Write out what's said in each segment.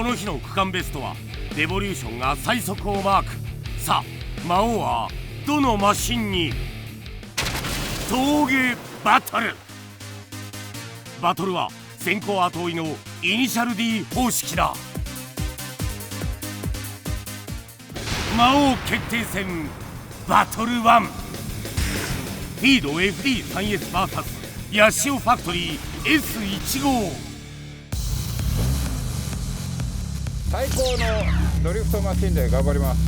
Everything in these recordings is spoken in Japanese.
この日の区間ベストはレボリューションが最速をマーク。さあ魔王はどのマシンに？峠バトル。バトルは先行後追いのイニシャル D 方式だ。魔王決定戦バトル1。フィード FD3SVS ヤシオファクトリー S15。最高のドリフトマシンで頑張ります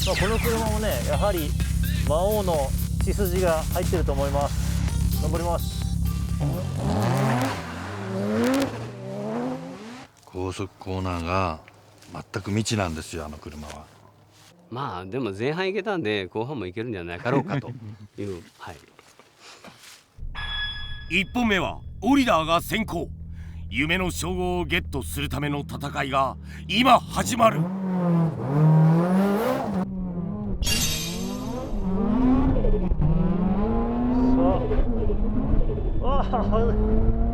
まあこの車もね、やはり魔王の血筋が入ってると思います。頑張ります。高速コーナーが全く未知なんですよ、あの車は。まあでも前半いけたんで後半もいけるんじゃないかろうかというはい。1本目はオリダーが先行。夢の称号をゲットするための戦いが今始まる。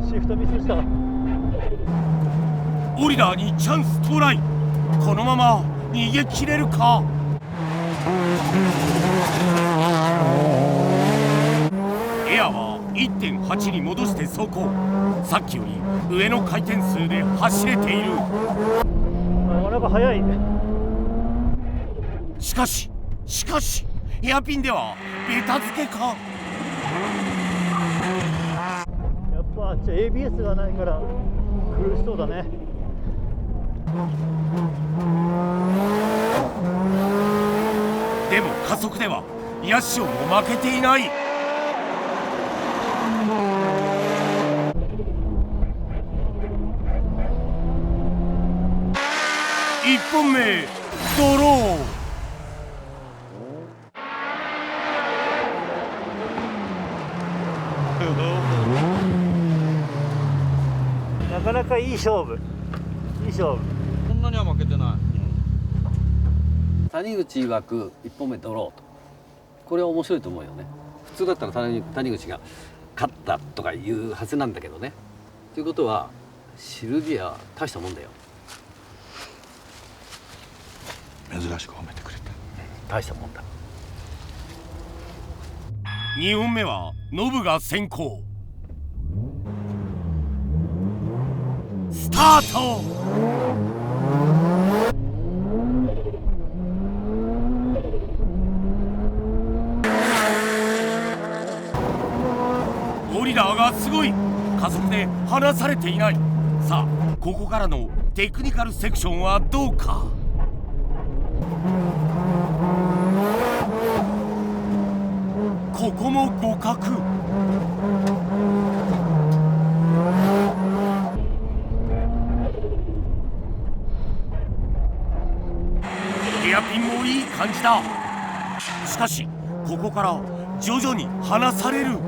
シフトミスした。オリダーにチャンス到来。このまま逃げ切れるか？エアは 1.8 に戻して走行。さっきより上の回転数で走れている。なんか速い。しかしヘアピンではベタ付けか？やっぱあっち ABS がないから苦しそうだね。でも加速ではヤシオも負けていない。1本目ドロー。なかなかいい勝負。こんなには負けてない。谷口曰く1本目ドローと。これは面白いと思うよね。普通だったら谷口が勝ったとか言うはずなんだけどね。ということはシルビア大したもんだよ。珍しく褒めてくれた。大したもんだ。2本目はノブが先行。スタート。オリダーがすごい。加速で離されていない。さあここからのテクニカルセクションはどうか？ここも互角。ヘアピンもいい感じだ。しかしここから徐々に離される。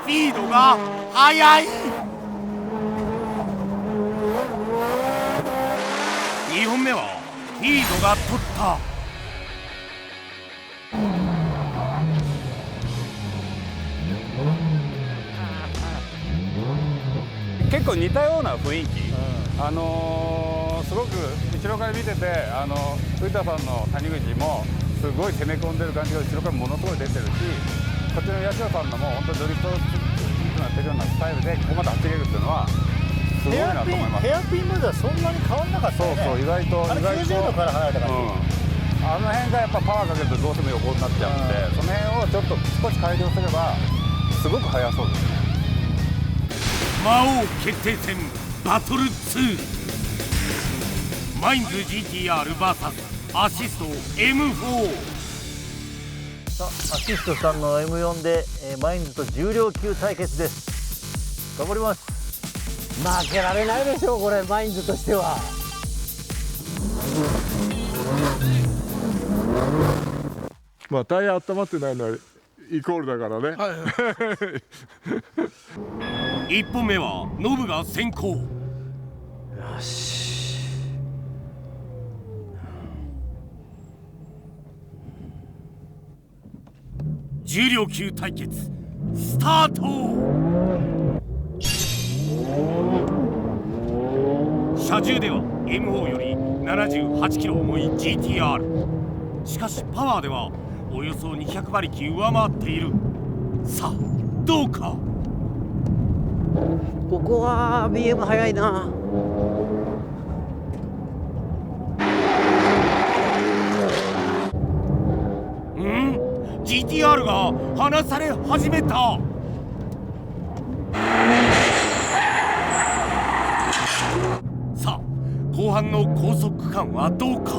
フィードが速い。2本目はフィードが取った。結構似たような雰囲気、すごく後ろから見てて藤田さんの谷口もすごい攻め込んでる感じが後ろからものすごい出てるし、こっちの八代さんのも本当にドリフトをなってるようなスタイルでここまで走れるっていうのはすごいなと思います。ヘアピンまではそんなに変わんなかったよね。そう意外と90度から離れた感じ、あの辺がやっぱパワーかけるとどうしても横になっちゃうんで、その辺をちょっと少し改良すればすごく速そうですね。魔王決定戦バトル2。マインズ GTR vs アシスト M4。 さあアシストさんの M4 で、マインズと重量級対決です。頑張ります。負けられないでしょうこれ、マインズとしては。まあタイヤ温まってないのはイコールだからね。1本目はノブが先行。よし。重量級対決スタート。車重では M4 より78キロ重い GTR。 しかしパワーではおよそ200馬力上回っている。さあどうか。ここは BM 速いな。GTR が離され始めた。さあ後半の高速区間はどうか。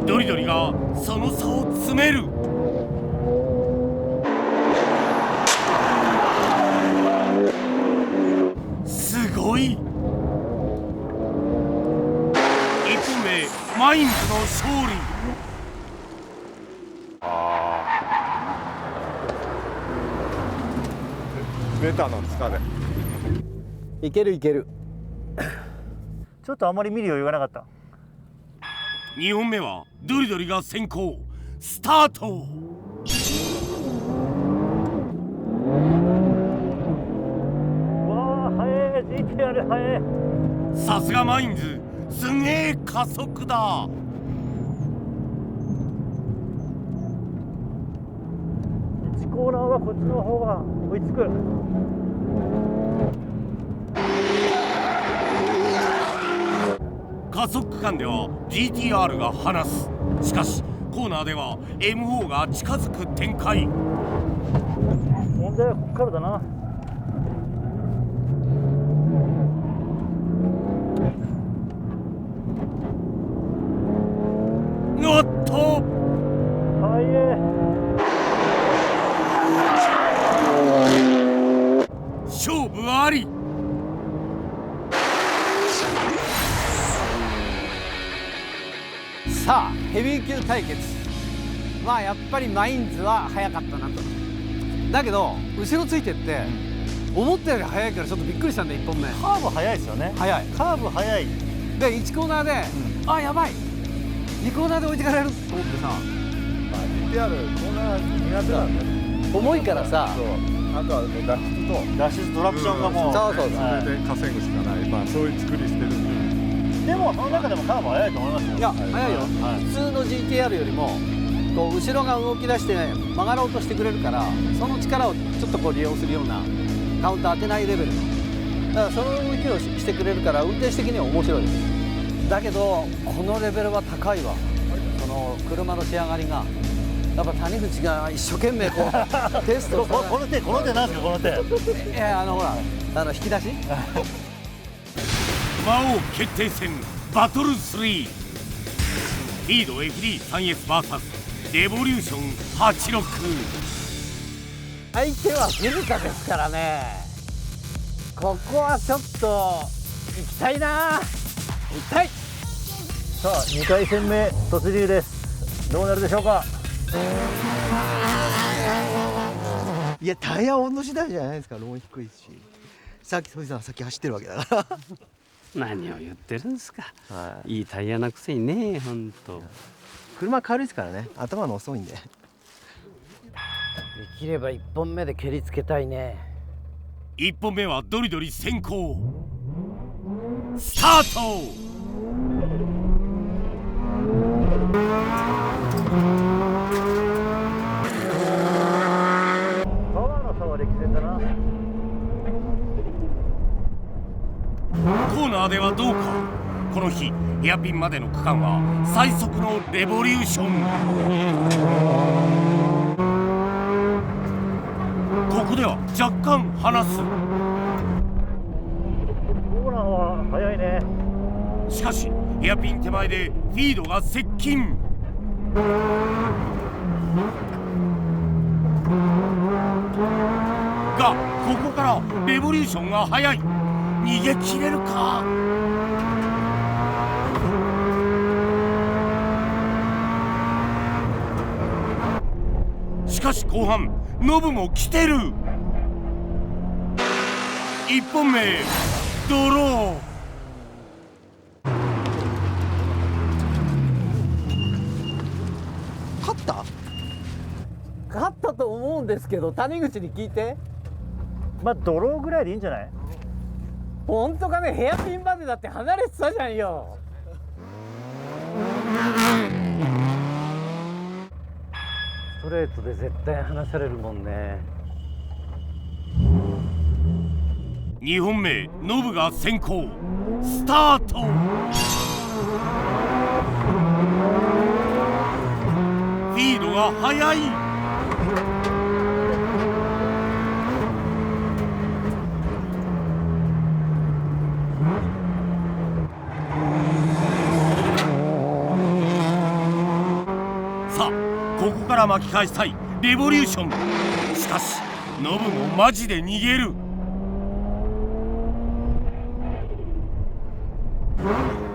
ドリドリがその差を詰める。すごい。マインズの勝利。ベタなんですかね。いけるいける。ちょっとあまり見る余裕がなかった。2本目はドリドリが先行。スタート。わあ速い GTR 速い。さすがマインズ、すげえ加速だ。1コーナーはこっちの方が追いつく。加速区間では GTR が離す。しかしコーナーでは M4 が近づく展開。問題はここからだな。おっと勝負あり。さあヘビー級対決。まあやっぱりマインズは速かったなと。だけど後ろついてって思ったより速いからちょっとびっくりしたんで1本目。カーブ速いですよね。速い。カーブ速い。で1コーナーで、あやばい2コーナーで置いてかれると思ってさ。GTR コーナー苦手なんだよね。重いからさ。あとはもう脱出とトラクションがもう、そうそうそう。それで稼ぐしかない、まあそういう作りしてるんで。でもその中でもカーブ速いと思いますよ。いや速いよ、普通の GTR よりもこう後ろが動き出して、曲がろうとしてくれるから、その力をちょっとこう利用するようなカウンター当てないレベルの、だからその動きをしてくれるから運転手的には面白いです。だけどこのレベルは高いわ。その車の仕上がりがやっぱ谷口が一生懸命こうテストこの手なんですかこの手。いやほら引き出し魔王決定戦バトル3。フィード FD3SVS レボリューション86。相手はフルカですからね。ここはちょっと行きたいな。行きたい。さあ2回戦目突入です。どうなるでしょうか。いやタイヤ温度次第じゃないですか。ローン低いし、さっきソイさん先走ってるわけだから何を言ってるんですか、いいタイヤなくせにね。ほんと車軽いですからね。頭の遅いんで。できれば1本目で蹴りつけたいね。1本目はドリドリ先行。スタート。パワーの差は歴然だな。コーナーではどうか。この日ヘアピンまでの区間は最速のレボリューション。ここでは若干離す。コーナーは速いね。しかしヘアピン手前でフィードが接近。がここからレボリューションが速い。逃げ切れるか。しかし後半ノブも来てる。1本目ドロー。思うんですけど、谷口に聞いて。まあドローぐらいでいいんじゃない？本当かね。ヘアピンまでだって離れてたじゃんよ。ストレートで絶対離されるもんね。2本目ノブが先行。スタート。フィードが速い。さあここから巻き返したいレボリューション。しかしノブもマジで逃げる。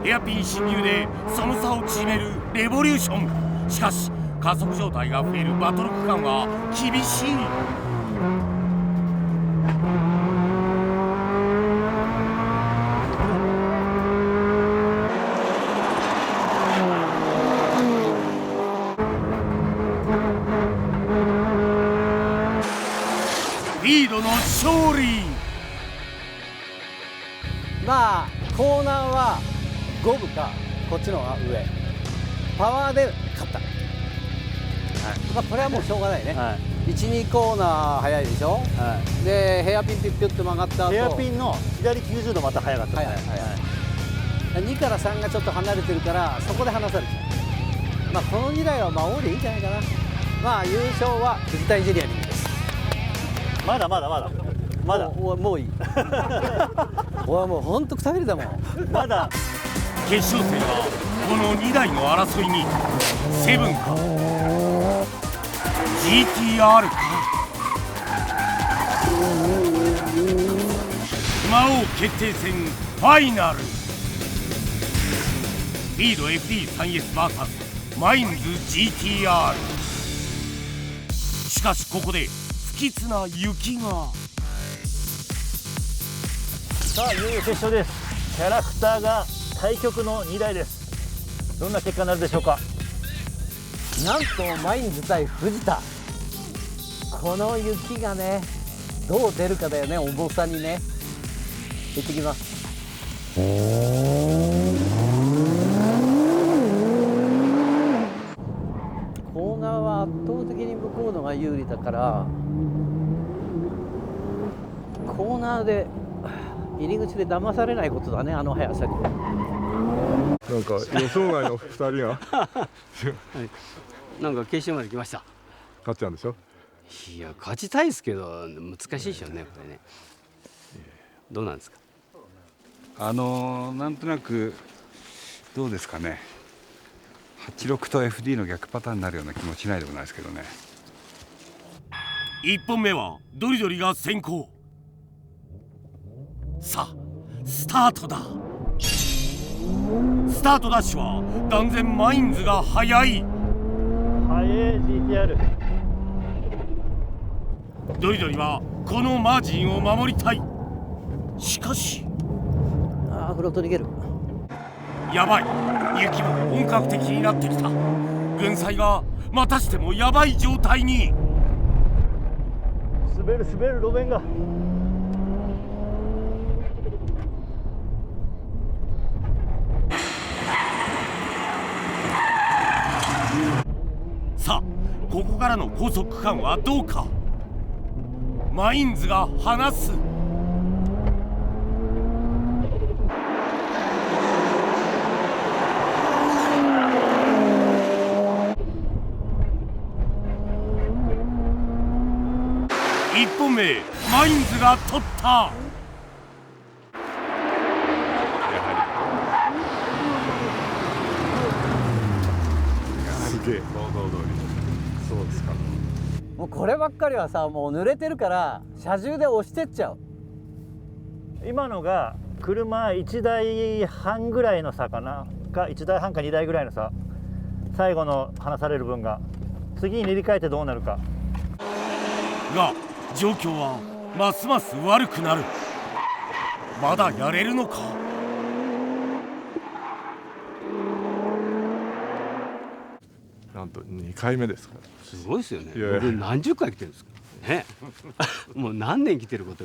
ヘアピン侵入でその差を縮めるレボリューション。しかし加速状態が増えるバトル区間は厳しい。リードの勝利。まあコーナーは五分かこっちの方が上。パワーで勝った。まあこれはもうしょうがないね。1、2コーナー早いでしょ。でヘアピンピュッピュッと曲がった後、ヘアピンの左90度また速かったね。2から3がちょっと離れてるからそこで離されちゃう。まあこの2台は魔王でいいんじゃないかな。まあ優勝は藤田エンジニアリングです。まだもういい。俺はもうほんとくたびれたもん。まだ決勝戦はこの2台の争いにセブンか GTR か魔王決定戦ファイナル。リード FD3SVS マインズ GTR。 しかしここで不吉な雪が。さあいよいよ決勝です。キャラクターが対極の2台です。どんな結果になるでしょうか。なんとマインズ対藤田。この雪がねどう出るかだよね。重さにね。行ってきます。コーナーは圧倒的に向こうのが有利だから、コーナーで入り口で騙されないことだね、あの速さに。なんか予想外の2人がなんか決勝まで来ました。勝っちゃうんでしょ。いや勝ちたいですけど難しいでしょうねこれね。どうなんですか。なんとなくどうですかね。86と FD の逆パターンになるような気もしないでもないですけどね。1本目はドリドリが先行。さあスタートだ。スタートダッシュは断然マインズが速い。速い GTR。 ドリドリはこのマージンを守りたい。しかしフロント逃げる。やばい、雪も本格的になってきた。群載がまたしてもやばい状態に。滑る路面が。さあここからの高速区間はどうか。マインズが離す。1本目マインズが取った。すげえ想像通り。そうですか。もうこればっかりはさ、もう濡れてるから車重で押してっちゃう。今のが車1台半ぐらいの差かなか、1台半か2台ぐらいの差。最後の離される分が次に塗り替えてどうなるかが、状況はますます悪くなる。まだやれるのか。なんと2回目ですから。すごいですよね。いやいや僕何十回来てるんですかね。もう何年来てること。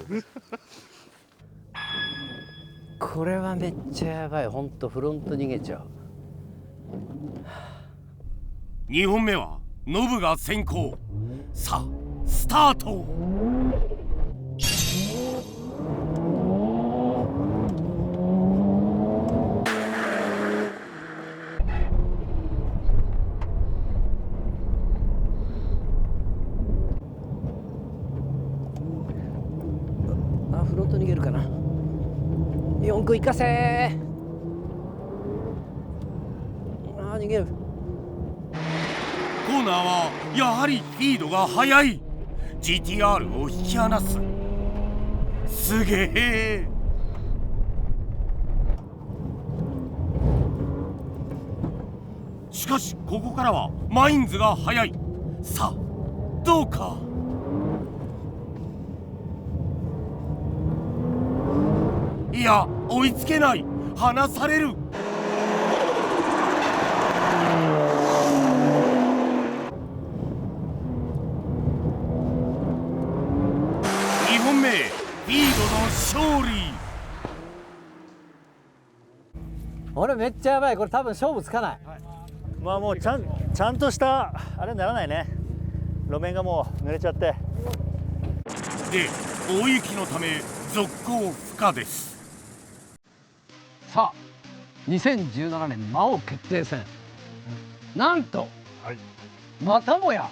これはめっちゃやばい。ほんとフロント逃げちゃう。2本目はノブが先行。さあスタート。あ、フロント逃げるかな。4区行かせー。あー、逃げる。コーナーはやはりフィードが速い。 GTR を引き離す。すげえ。しかしここからはマインズが速い。さあどうか。いや追いつけない。離される。2本目フィードの勝利。俺めっちゃやばい。これ多分勝負つかない。まあもうちゃんとしたあれにならないね。路面がもう濡れちゃって。で大雪のため続行不可です。さあ2017年魔王決定戦、なんと、またもや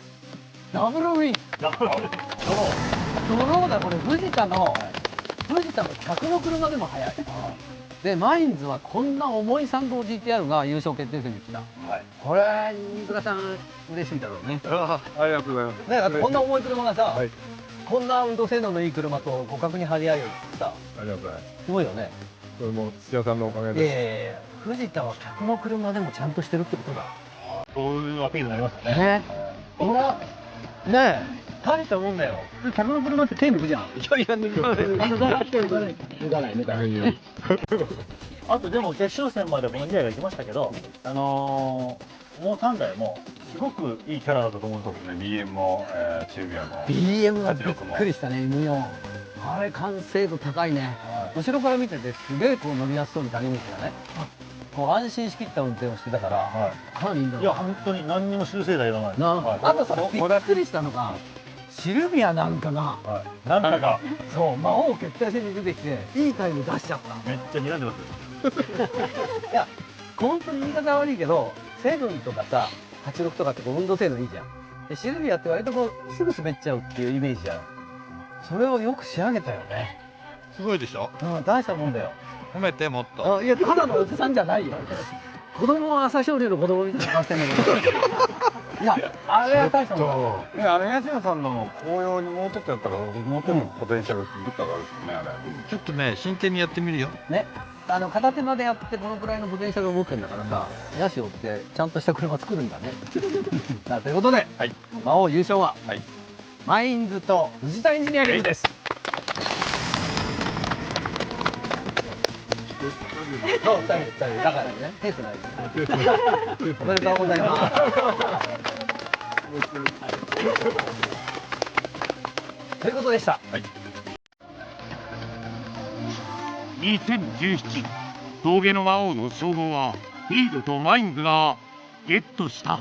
ダブルウィン。ドローだ。これ藤田の客の車でも速い。でマインズはこんな重い3号 GTR が優勝決定戦に来た。これ新倉さん嬉しいだろうね。ありがとうございます。ね、だってこんな重い車がさ、こんな運動性能のいい車と互角に張り合うよってさ、ありがとうございます。すごいよね。これも土屋さんのおかげで藤田は客の車でもちゃんとしてるってことだ。そういうアピールになりますよね。ね、こんなねえ大したもんだよ。客の車って手抜くじゃん。いやいや抜かない。あとでも決勝戦までこの2台が行きましたけど、もう3台もすごくいいキャラだったと思うんですよね。 BM も、チュービアも BM がびっくりしたね。M4 あれ完成度高いね。後ろから見ててすげえこう乗りやすそうに谷口がね、こう安心しきった運転をしてたから、かなりいいんだろう。いや本当に何にも修正がいらない。あとさ、びっくりしたのがシルビアなんかが、なんかがそう魔王決定戦に出てきていいタイム出しちゃった。めっちゃ睨んでます。いや本当に言い方悪いけど、セブンとかさ86とかってこう運動性能いいじゃん。でシルビアって割とこうすぐ滑っちゃうっていうイメージじゃん。それをよく仕上げたよね。すごいでしょ。うん、大したもんだよ。褒めてもっと。あ、いやただのおじさんじゃないよ。子供は朝青龍の子供みたいな顔してんだけど。いやあれは大したもんだよ。東野さんの紅葉にもうちょっとやったらもうちょっとポテンシャルいったからですね、あれ。ちょっとね真剣にやってみるよ。ね、片手間でやってこのくらいのポテンシャルを持ってるんだからさ、ヤシオってちゃんとした車作るんだね。さあということで、魔王優勝は、マインズと藤田エンジニアリングです。そう2人だからね、手つないで。おめでとうございます。ということでした。2017峠の魔王の称号はフィードとマインズがゲットした。